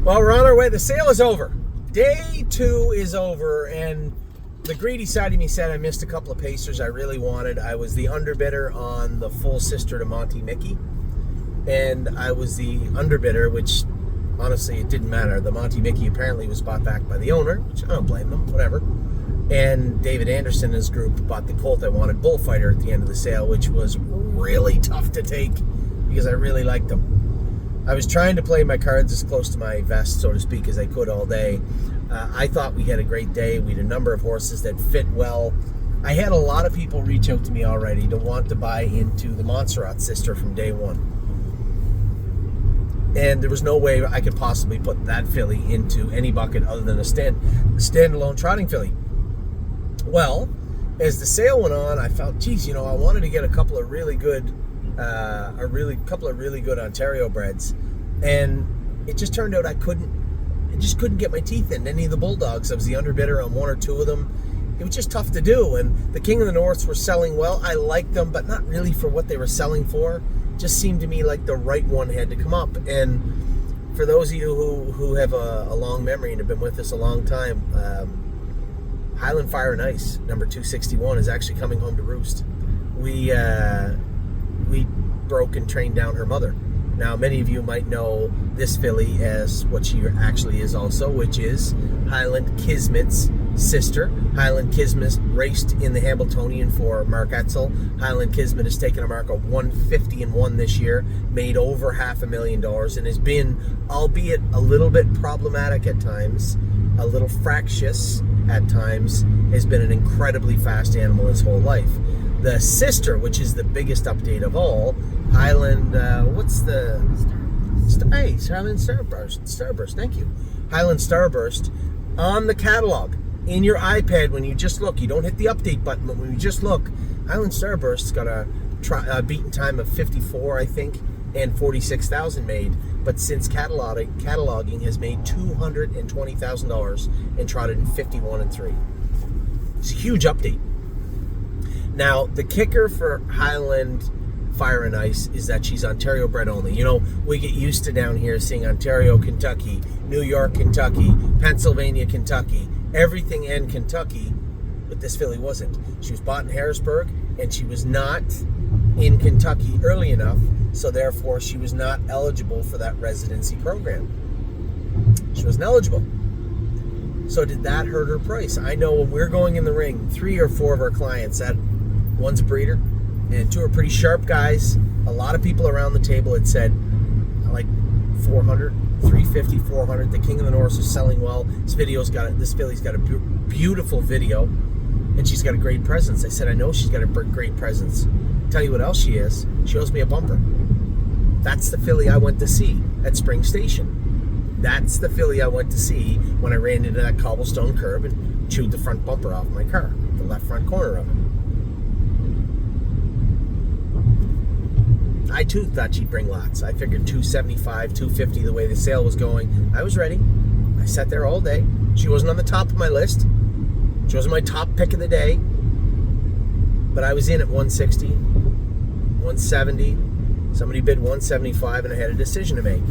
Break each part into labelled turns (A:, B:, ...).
A: Well, we're on our way. The sale is over. Day 2 is over, and the greedy side of me said I missed a couple of pacers I really wanted. I was the underbidder on the full sister to Monty Mickey, and I was the underbidder, which honestly it didn't matter. The Monty Mickey apparently was bought back by the owner, which I don't blame them, whatever. And David Anderson and his group bought the colt I wanted, Bullfighter, at the end of the sale, which was really tough to take because I really liked them. I was trying to play my cards as close to my vest, so to speak, as I could all day. I thought we had a great day. We had a number of horses that fit well. I had a lot of people reach out to me already to want to buy into the Montserrat sister from day one. And there was no way I could possibly put that filly into any bucket other than a standalone trotting filly. Well, as the sale went on, I felt, geez, I wanted to get a couple of really good Ontario breds, and it just turned out I just couldn't get my teeth in any of the bulldogs. I was the underbidder on one or two of them. It was just tough to do, and the King of the Norths were selling well. I liked them, but not really for what they were selling for. Just seemed to me like the right one had to come up. And for those of you who have a long memory and have been with us a long time, Highland Fire and Ice, number 261, is actually coming home to roost. We broke and trained down her mother. Now, many of you might know this filly as what she actually is also, which is Highland Kismet's sister. Highland Kismet raced in the Hambletonian for Mark Etzel. Highland Kismet has taken a mark of 150-1 this year, made over $500,000, and has been, albeit a little bit problematic at times, a little fractious at times, has been an incredibly fast animal his whole life. The sister, which is the biggest update of all, Highland, Highland Starburst, thank you. Highland Starburst, on the catalog, in your iPad, when you just look, you don't hit the update button, but when you just look, Highland Starburst's got a beaten time of 54, I think, and 46,000 made, but since cataloging has made $220,000 and trotted in 51-3. It's a huge update. Now, the kicker for Highland Fire and Ice is that she's Ontario bred only. We get used to down here seeing Ontario, Kentucky, New York, Kentucky, Pennsylvania, Kentucky, everything in Kentucky, but this filly wasn't. She was bought in Harrisburg, and she was not in Kentucky early enough, so therefore she was not eligible for that residency program. She wasn't eligible. So did that hurt her price? I know when we're going in the ring, 3 or 4 of our clients, one's a breeder, and 2 are pretty sharp guys. A lot of people around the table had said, I like 400, 350, 400. The King of the North is selling well. This filly's got a beautiful video, and she's got a great presence. I said, I know she's got a great presence. Tell you what else she is. She owes me a bumper. That's the filly I went to see at Spring Station. That's the filly I went to see when I ran into that cobblestone curb and chewed the front bumper off my car, the left front corner of it. I too thought she'd bring lots. I figured 275, 250 the way the sale was going. I was ready. I sat there all day. She wasn't on the top of my list. She wasn't my top pick of the day. But I was in at 160, 170. Somebody bid 175, and I had a decision to make.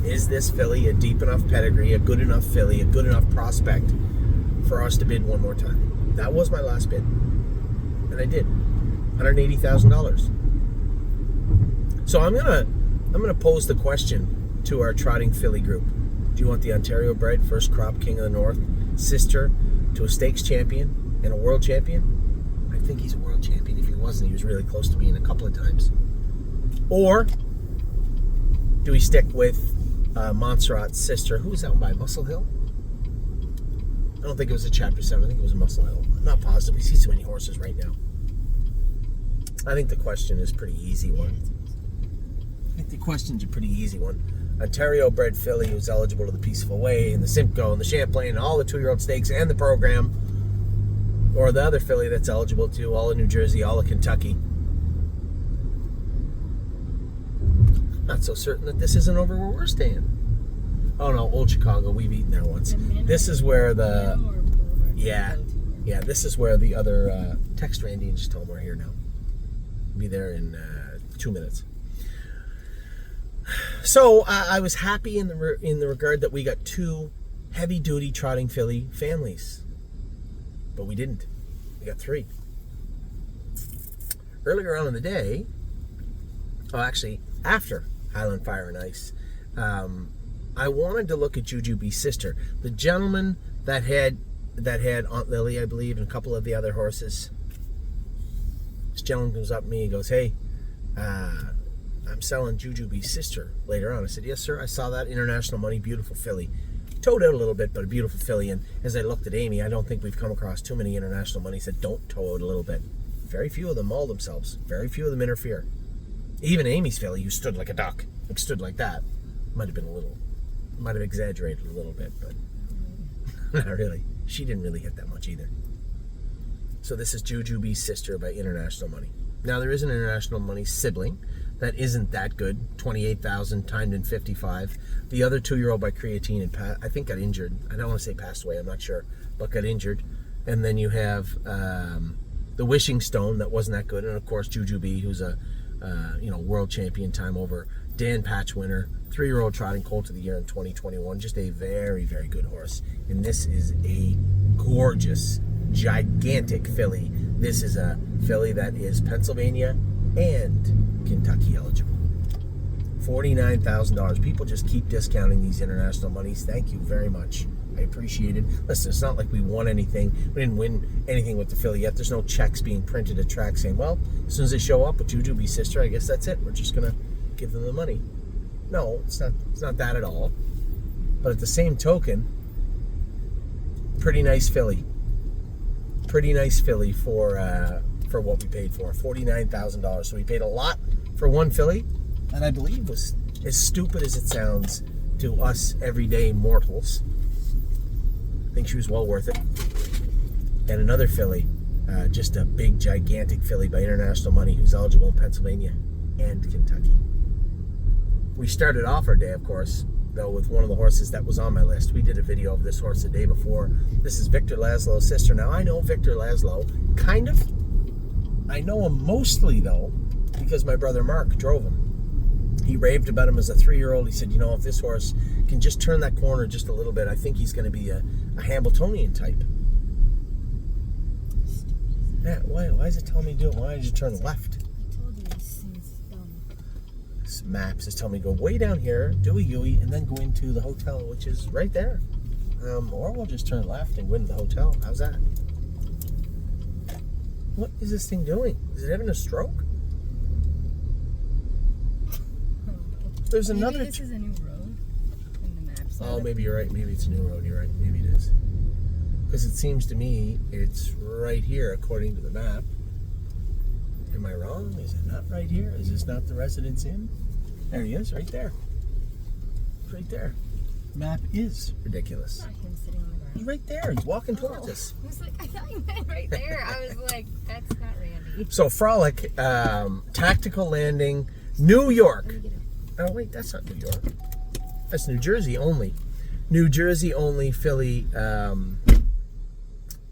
A: Is this filly a deep enough pedigree, a good enough filly, a good enough prospect for us to bid one more time? That was my last bid. And I did. $180,000. So I'm gonna pose the question to our trotting filly group. Do you want the Ontario bred first crop King of the North sister to a stakes champion and a world champion? I think he's a world champion. If he wasn't, he was really close to being a couple of times. Or do we stick with Montserrat's sister, who was out by Muscle Hill? I don't think it was a Chapter 7. I think it was a Muscle Hill. I'm not positive. We see so many horses right now. I think the question is a pretty easy one. Ontario bred filly who's eligible to the Peaceful Way and the Simcoe and the Champlain and all the 2-year-old stakes and the program, or the other filly that's eligible to all of New Jersey, all of Kentucky. Not so certain that this isn't over where we're staying. Oh no, Old Chicago. We've eaten there once. This is where the this is where the other text Randy and just told me we're here now. Be there in 2 minutes. So I was happy in the regard that we got 2 heavy-duty trotting filly families. But we didn't. We got 3. Earlier on in the day, actually after Highland Fire and Ice, I wanted to look at Jujubee's sister, the gentleman that had Aunt Lily, I believe, and a couple of the other horses. This gentleman comes up to me and goes, "Hey, I'm selling Jujubee's sister later on." I said, "Yes, sir. I saw that. International money, beautiful filly. Towed out a little bit, but a beautiful filly." And as I looked at Amy, I don't think we've come across too many international money that don't tow out a little bit. Very few of them maul themselves. Very few of them interfere. Even Amy's filly, who stood like a duck, like stood like that, might have exaggerated a little bit, but not really. She didn't really hit that much either. So this is Jujubee's sister by International Money. Now there is an International Money sibling that isn't that good. 28,000 timed in 55. The other 2-year-old by Creatine and I think got injured. I don't want to say passed away. I'm not sure, but got injured. And then you have the Wishing Stone that wasn't that good, and of course Jujubee, who's a world champion time over, Dan Patch winner, 3-year-old trotting colt of the year in 2021. Just a very, very good horse. And this is a gorgeous, gigantic filly. This is a filly that is Pennsylvania and Kentucky eligible. $49,000. People just keep discounting these international monies. Thank you very much. I appreciate it. Listen, it's not like we won anything. We didn't win anything with the filly yet. There's no checks being printed at track saying, well, as soon as they show up with Jujubee's sister, I guess that's it. We're just going to give them the money. No, it's not that at all. But at the same token, pretty nice filly. Pretty nice filly for what we paid for. $49,000. So we paid a lot for one filly, and I believe was as stupid as it sounds to us everyday mortals. I think she was well worth it. And another filly, just a big, gigantic filly by International Money, who's eligible in Pennsylvania and Kentucky. We started off our day, of course, though, with one of the horses that was on my list. We did a video of this horse the day before. This is Victor Lazlo's sister. Now, I know Victor Lazlo, kind of. I know him mostly, though, because my brother Mark drove him. He raved about him as a 3-year-old. He said, if this horse can just turn that corner just a little bit, I think he's going to be a Hambletonian type. Yeah, why is it telling me to do it? Why did you turn left?
B: I told you these things dumb.
A: This maps is telling me go way down here, do a U-ey, and then go into the hotel, which is right there. Or we'll just turn left and go into the hotel. How's that? What is this thing doing? Is it having a stroke? There's another.
B: Maybe this is a new road in the maps.
A: Oh, maybe you're right. Maybe it's a new road. You're right. Maybe it is. Because it seems to me it's right here, according to the map. Am I wrong? Is it not right here? Is this not the Residence Inn? There he is, right there. Right there. Map is ridiculous.
B: Not him sitting on the ground.
A: He's right there. He's walking towards us.
B: I was like, I thought you meant right there. I was like, that's not Randy.
A: So Frolic, tactical landing, New York.
B: Let me get it.
A: Oh wait, that's not New York. That's New Jersey only. New Jersey only filly.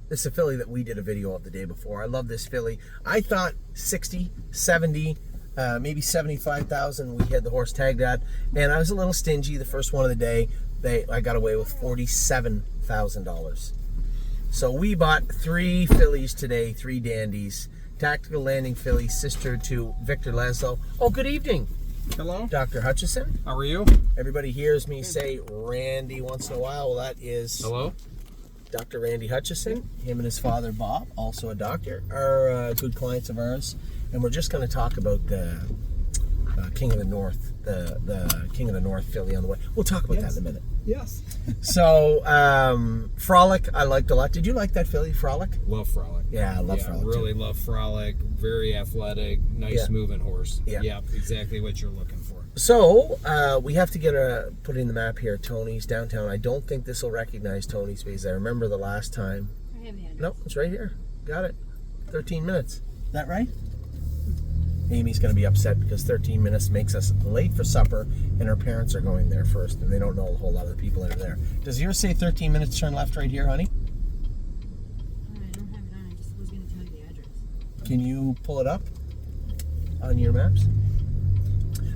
A: This is a filly that we did a video of the day before. I love this filly. I thought 60, 70, maybe 75,000 we had the horse tagged at, and I was a little stingy the first one of the day. I got away with $47,000. So we bought 3 fillies today, 3 dandies. Tactical landing filly, sister to Victor Lazlo. Oh, good evening.
C: Hello.
A: Dr. Hutchison.
C: How are you?
A: Everybody hears me say Randy once in a while. Well, that is
C: Hello.
A: Dr. Randy Hutchison. Him and his father, Bob, also a doctor, are good clients of ours. And we're just going to talk about the King of the North, the King of the North filly on the way. We'll talk about that in a minute.
C: Yes.
A: So, Frolic, I liked a lot. Did you like that filly, Frolic?
C: Love Frolic.
A: Yeah, I love Frolic.
C: Really
A: too.
C: Love Frolic. Very athletic, nice moving horse.
A: Yeah.
C: Exactly what you're looking for.
A: So, we have to get put in the map here, Tony's downtown. I don't think this will recognize Tony's because I remember the last time.
B: I have the address.
A: Nope, it's right here. Got it. 13 minutes. Is that right? Amy's going to be upset because 13 minutes makes us late for supper, and her parents are going there first, and they don't know a whole lot of the people that are there. Does yours say 13 minutes turn left right here, honey?
B: I don't have it on. I just was going to tell you the address.
A: Can you pull it up on your maps?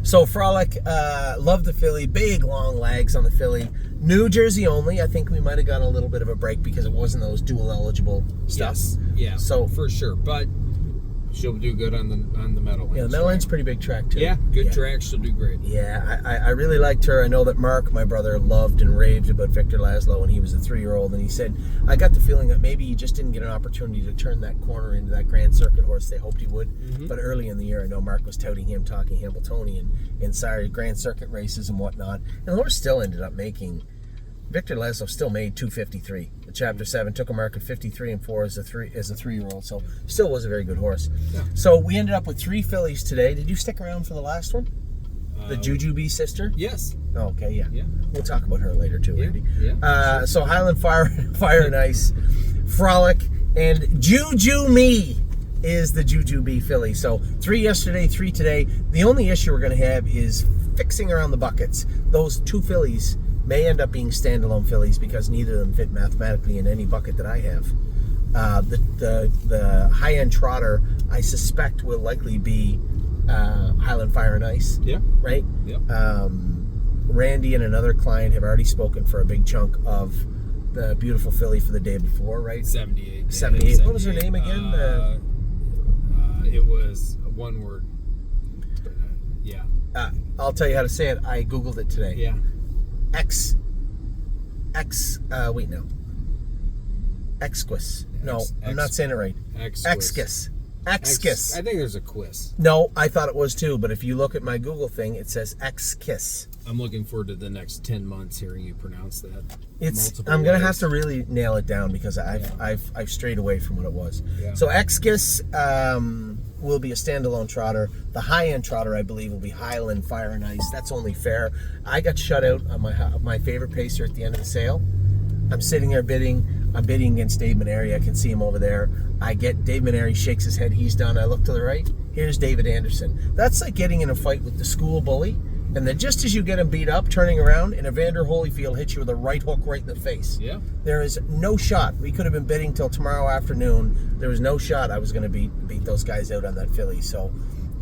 A: So Frolic, loved the filly. Big long legs on the filly. New Jersey only. I think we might have gotten a little bit of a break because it wasn't those dual eligible stuff.
C: Yes. Yeah.
A: So
C: for sure, but she'll do good on the Meadowlands.
A: Yeah, the Meadowlands pretty big track too.
C: Yeah, good track. She'll do great.
A: Yeah, I really liked her. I know that Mark, my brother, loved and raved about Victor Lazlo when he was a 3-year-old, and he said, I got the feeling that maybe he just didn't get an opportunity to turn that corner into that Grand Circuit horse they hoped he would.
C: Mm-hmm.
A: But early in the year, I know Mark was touting him, talking Hambletonian and sorry, Grand Circuit races and whatnot. And the horse still ended up making, Victor Lazlo still made 253. The Chapter 7 took a mark of 53 and 4 as a 3-year-old, so still was a very good horse.
C: Yeah.
A: So we ended up with 3 fillies today. Did you stick around for the last one? The Jujubee sister?
C: Yes.
A: Oh, okay, yeah.
C: Yeah.
A: We'll talk about her later too, Andy.
C: Yeah.
A: So Highland Fire and Ice, Frolic, and Juju Me is the Jujubee filly. So 3 yesterday, 3 today. The only issue we're going to have is fixing around the buckets. Those 2 fillies may end up being standalone fillies because neither of them fit mathematically in any bucket that I have. The high-end trotter, I suspect, will likely be Highland Fire and Ice.
C: Yeah.
A: Right?
C: Yep.
A: Randy and another client have already spoken for a big chunk of the beautiful filly for the day before, right?
C: 78.
A: 78. What was her name again?
C: It was one word. Yeah.
A: I'll tell you how to say it. I Googled it today.
C: Yeah.
A: Exquis. No, I'm not saying it right. Exquis.
C: I think there's a quiz.
A: No, I thought it was too, but if you look at my Google thing, it says Exquis.
C: I'm looking forward to the next 10 months hearing you pronounce that.
A: I'm gonna have to really nail it down because I've strayed away from what it was.
C: Yeah.
A: So Exquis will be a standalone trotter. The high-end trotter, I believe, will be Highland Fire and Ice. That's only fair. I got shut out on my favorite pacer at the end of the sale. I'm sitting there bidding. I'm bidding against Dave Maneri. I can see him over there. I get Dave Maneri, shakes his head. He's done. I look to the right. Here's David Anderson. That's like getting in a fight with the school bully. And then just as you get him beat up, turning around, and Evander Holyfield hits you with a right hook right in the face.
C: Yeah.
A: There is no shot. We could have been bidding till tomorrow afternoon. There was no shot I was going to beat those guys out on that filly. So,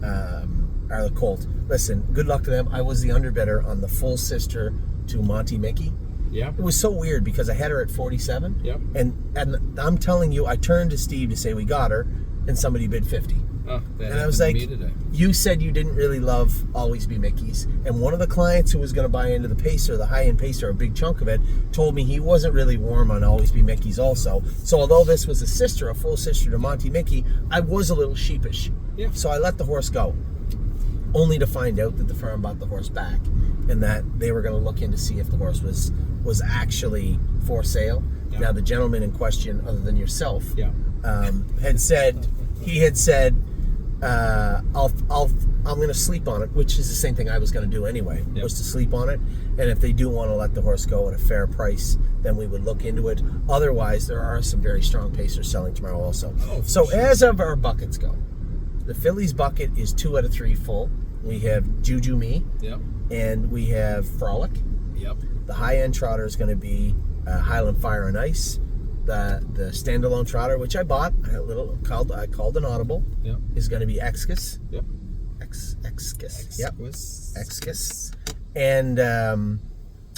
A: or the colt. Listen, good luck to them. I was the underbidder on the full sister to Monty Mickey.
C: Yeah.
A: It was so weird because I had her at 47.
C: Yep.
A: And I'm telling you, I turned to Steve to say we got her, and somebody bid 50.
C: Oh, that
A: and I was like,
C: to me today.
A: You said you didn't really love Always Be Mickey's. And one of the clients who was going to buy into the Pacer, the high-end Pacer, a big chunk of it, told me he wasn't really warm on Always Be Mickey's also. So although this was a full sister to Monty Mickey, I was a little sheepish.
C: Yeah.
A: So I let the horse go, only to find out that the firm bought the horse back and that they were going to look in to see if the horse was actually for sale.
C: Yeah.
A: Now, the gentleman in question, other than yourself,
C: Yeah.
A: had said, I'm going to sleep on it, which is the same thing I was going to do anyway,
C: Yep.
A: was to sleep on it. And if they do want to let the horse go at a fair price, then we would look into it. Otherwise, there are some very strong pacers selling tomorrow also.
C: Oh, for
A: so
C: sure.
A: as of our buckets go, the fillies bucket is 2 out of 3 full. We have Juju Me,
C: Yep.
A: and we have Frolic.
C: Yep.
A: The high-end trotter is going to be Highland Fire and Ice. The standalone trotter, which I bought, I called an audible,
C: Yep.
A: is going to be Exquis.
C: Yep.
A: Exquis. Yep.
C: Exquis.
A: Exquis. And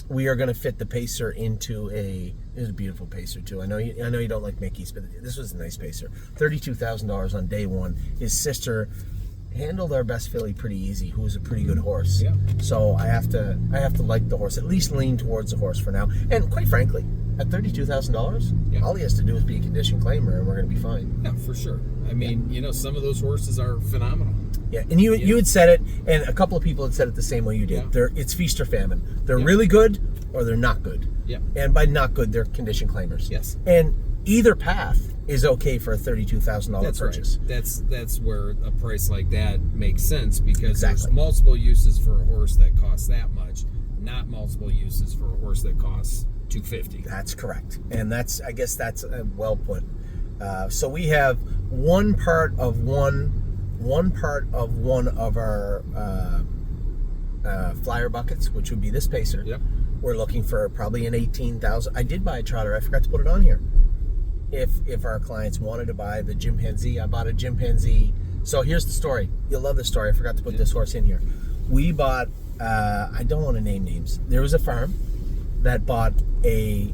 A: we are going to fit the pacer into it was a beautiful pacer too. I know you don't like Mickey's, but this was a nice pacer. $32,000 on day one. His sister handled our best filly pretty easy, who was a pretty good horse.
C: Yeah.
A: So I have to like the horse, at least lean towards the horse for now. And quite frankly, at $32,000,
C: Yeah.
A: all he has to do is be a condition claimer, and we're going to be fine.
C: Yeah, for sure. I mean, some of those horses are phenomenal.
A: Yeah, and you had said it, and a couple of people had said it the same way you did.
C: Yeah.
A: It's feast or famine. They're
C: Yeah.
A: really good, or they're not good.
C: Yeah.
A: And by not good, they're condition claimers.
C: Yes.
A: And either path is okay for a $32,000
C: That's
A: purchase.
C: right. That's where a price like that makes sense because
A: Exactly.
C: there's multiple uses for a horse that costs that much, not multiple uses for a horse that costs $250.
A: That's correct, and I guess that's well put. So we have one part of one of our flyer buckets, which would be this pacer.
C: Yep.
A: We're looking for probably an 18,000. I did buy a trotter. I forgot to put it on here. If our clients wanted to buy the chimpanzee, I bought a chimpanzee. So here's the story. You'll love this story. I forgot to put this horse in here. We bought, I don't want to name names. There was a farm that bought a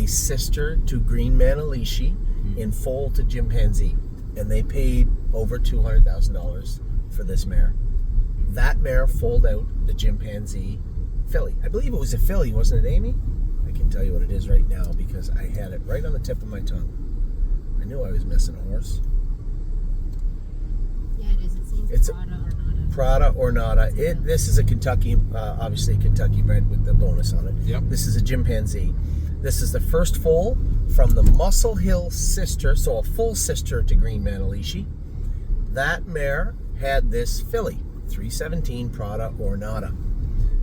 A: sister to Green Manalishi in foal to chimpanzee. And they paid over $200,000 for this mare. That mare foaled out the chimpanzee filly. I believe it was a filly, wasn't it, Amy? I can tell you what it is right now because I had it right on the tip of my tongue. I knew I was missing a horse.
B: Yeah, it is. It seems
A: It's
B: Prada or Nada.
A: Prada or Nada. This is a Kentucky, obviously Kentucky bred with the bonus on it.
C: Yep.
A: This is a chimpanzee. This is the first foal from the Muscle Hill sister, so a full sister to Green Manalishi. That mare had this filly, 317 Prada or Nada.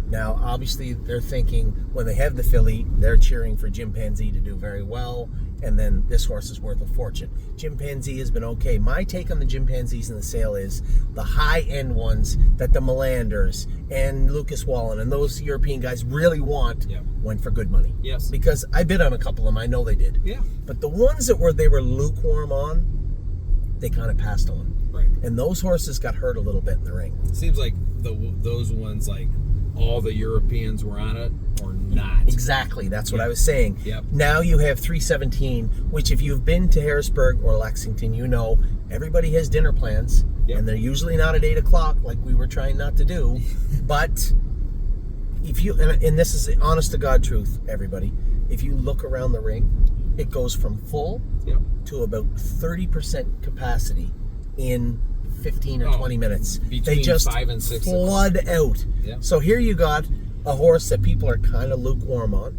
A: Now, obviously, they're thinking when they have the filly, they're cheering for chimpanzee to do very well, and then this horse is worth a fortune. Chimpanzee has been okay. My take on the chimpanzees in the sale is the high-end ones that the Melanders and Lucas Wallen and those European guys really want went for good money.
C: Yes.
A: Because I bid on a couple of them. I know they did.
C: Yeah.
A: But the ones that they were lukewarm on, they kind of passed on.
C: Right.
A: And those horses got hurt a little bit in the ring.
C: Seems like those ones, like all the Europeans were on it or not.
A: Exactly. That's what I was saying.
C: Yep.
A: Now you have 317, which if you've been to Harrisburg or Lexington, you know everybody has dinner plans.
C: Yep.
A: And they're usually not at 8 o'clock like we were trying not to do. But if you, and this is the honest to God truth, everybody, if you look around the ring, it goes from full to about 30% capacity in 15 or 20 minutes.
C: Between
A: They just
C: 5 and 6
A: flood out.
C: Yep.
A: So here you got a horse that people are kind of lukewarm on,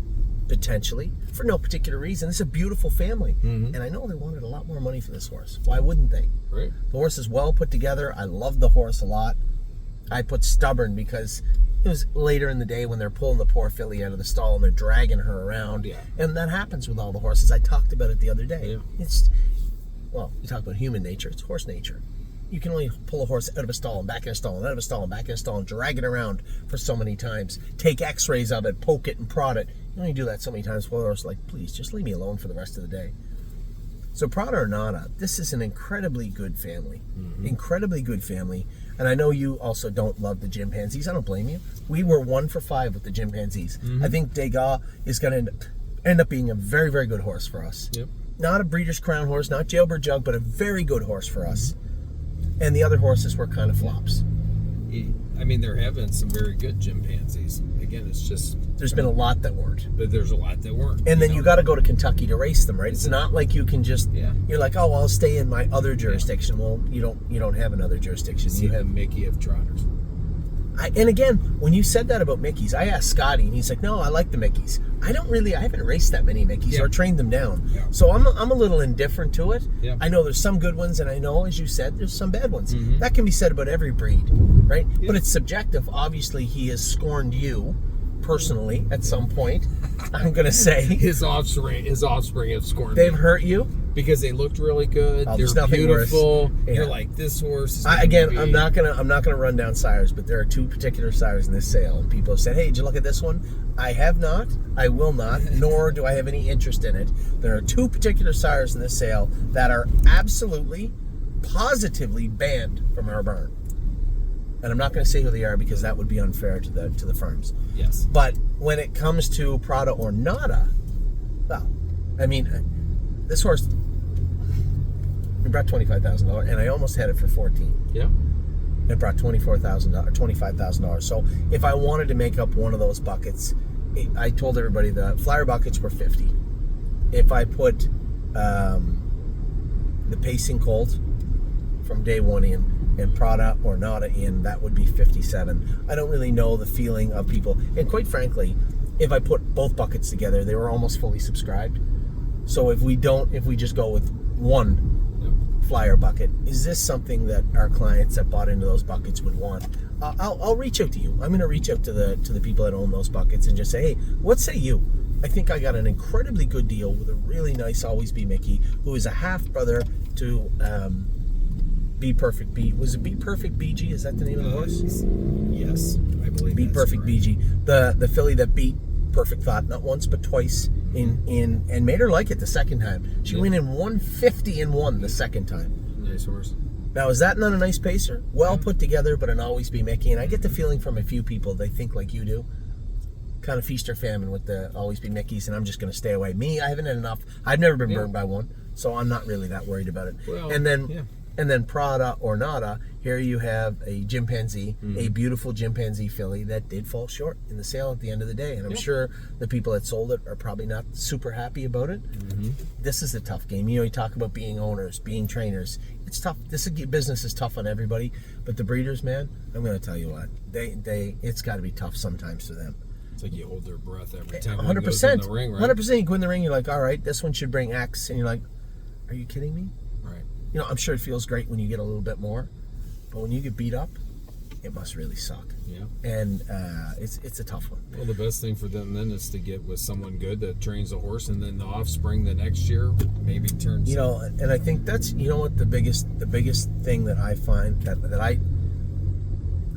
A: potentially, for no particular reason. It's a beautiful family. And I know they wanted a lot more money for this horse. Why wouldn't they?
C: Right.
A: The horse is well put together. I love the horse a lot. I put stubborn because it was later in the day when they're pulling the poor filly out of the stall and they're dragging her around.
C: Yeah.
A: And that happens with all the horses. I talked about it the other day.
C: Yeah.
A: Well, you talk about human nature. It's horse nature. You can only pull a horse out of a stall and back in a stall and out of a stall and back in a stall and drag it around for so many times. Take x-rays of it, poke it and prod it. You only do that so many times before the horse is like, please, just leave me alone for the rest of the day. So Prada or Nada, this is an incredibly good family. Incredibly good family. And I know you also don't love the chimpanzees. I don't blame you. We were 1 for 5 with the chimpanzees. I think Degas is going to end up being a very, very good horse for us.
C: Yep.
A: Not a Breeders' Crown horse, not Jailbird Jug, but a very good horse for us. And the other horses were kind of flops.
C: I mean, there have been some very good chimpanzees. Again, it's just...
A: There's been a lot that weren't.
C: But there's a lot that weren't.
A: And then you got to go to Kentucky to race them, right? It's not like you can just... You're like, oh, I'll stay in my other jurisdiction. Well, you don't have another jurisdiction.
C: You have Mickey of Trotters.
A: And again, when you said that about Mickeys, I asked Scotty, and he's like, no, I like the Mickeys. I haven't raced that many Mickeys or trained them down.
C: Yeah.
A: So I'm a little indifferent to it.
C: Yeah.
A: I know there's some good ones, and I know, as you said, there's some bad ones. That can be said about every breed, right?
C: Yeah.
A: But it's subjective. Obviously, he has scorned you personally at some point, I'm going to say.
C: His offspring have scored
A: They've
C: me.
A: hurt you?
C: Because they looked really good.
A: There's
C: They're
A: nothing
C: beautiful.
A: worse. Yeah.
C: You're like, this horse is
A: I'm not gonna run down sires, but there are 2 particular sires in this sale, and people have said, "Hey, did you look at this one?" I have not. I will not. Nor do I have any interest in it. There are 2 particular sires in this sale that are absolutely, positively banned from our barn, and I'm not going to say who they are because that would be unfair to the farms.
C: Yes.
A: But when it comes to Prada or Nada, well, I mean, this horse. It brought $25,000, and I almost had it for $14,000.
C: Yeah.
A: It brought $25,000. So if I wanted to make up one of those buckets, I told everybody the flyer buckets were $50. If I put the Pacing Colt from day one in and Prada or Nada in, that would be $57. I don't really know the feeling of people, and quite frankly, if I put both buckets together, they were almost fully subscribed. So if we just go with one flyer bucket, is this something that our clients that bought into those buckets would want? I'll reach out to you. I'm going to reach out to the people that own those buckets and just say, hey, what say you? I think I got an incredibly good deal with a really nice Always Be Mickey, who is a half brother to Be Perfect B. Was it Be Perfect BG? Is that the name of the horse?
C: Yes, I believe
A: Be
C: that's
A: Perfect
C: correct.
A: BG, the filly that beat Perfect Thought not once but twice in and made her like it the second time. She went in 150 and 1 the second time.
C: Nice horse.
A: Now, is that not a nice pacer? Well put together, but an Always Be Mickey. And I get the feeling from a few people, they think like you do. Kind of feast or famine with the Always Be Mickeys, and I'm just going to stay away. Me, I haven't had enough. I've never been burned by one, so I'm not really that worried about it.
C: Well,
A: and then Prada or Nada, here you have a chimpanzee, a beautiful chimpanzee filly that did fall short in the sale at the end of the day. And I'm sure the people that sold it are probably not super happy about it. This is a tough game. You know, you talk about being owners, being trainers. It's tough. Business is tough on everybody, but the breeders, man, I'm going to tell you what, it's got to be tough sometimes for them.
C: It's like you hold their breath every time
A: 100%.
C: one goes in the ring, right?
A: 100%. You go in the ring, you're like, all right, this one should bring X, and you're like, are you kidding me?
C: Right.
A: You know, I'm sure it feels great when you get a little bit more, but when you get beat up, it must really suck.
C: Yeah.
A: And it's a tough one.
C: Well, the best thing for them then is to get with someone good that trains a horse, and then the offspring the next year maybe turns.
A: You know, and I think that's, you know what, the biggest thing that I find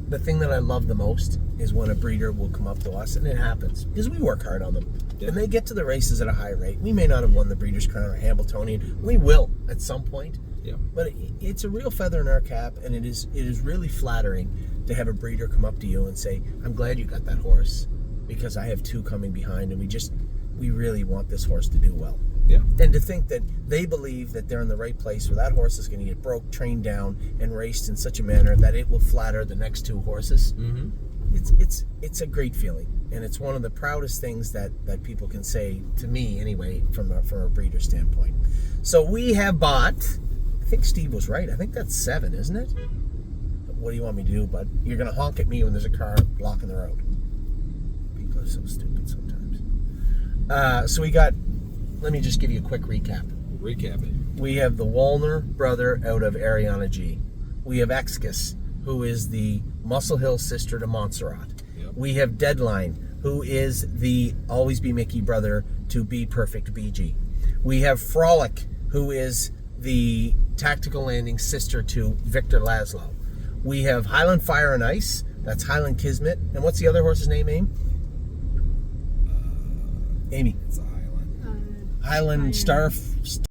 A: the thing that I love the most is when a breeder will come up to us, and it happens because we work hard on them.
C: Yeah.
A: And they get to the races at a high rate. We may not have won the Breeders' Crown or Hambletonian. We will at some point.
C: Yeah.
A: But it's a real feather in our cap, and it is really flattering to have a breeder come up to you and say, I'm glad you got that horse because I have two coming behind, and we really want this horse to do well.
C: Yeah.
A: And to think that they believe that they're in the right place where that horse is going to get broke, trained down, and raced in such a manner that it will flatter the next two horses.
C: Mm-hmm.
A: It's a great feeling, and it's one of the proudest things that people can say to me anyway from a breeder standpoint. So we have bought, I think Steve was right, I think that's 7, isn't it? What do you want me to do, bud? You're going to honk at me when there's a car blocking the road. People are so stupid sometimes. So we got, let me just give you a quick recap.
C: Recap it.
A: We have the Wallner brother out of Ariana G. We have Excus, who is the Muscle Hill sister to Montserrat.
C: Yep.
A: We have Deadline, who is the Always Be Mickey brother to Be Perfect BG. We have Frolic, who is the Tactical Landing sister to Victor Lazlo. We have Highland Fire and Ice, that's Highland Kismet. And what's the other horse's name, Amy? Amy.
C: It's a Highland.
A: Highland Star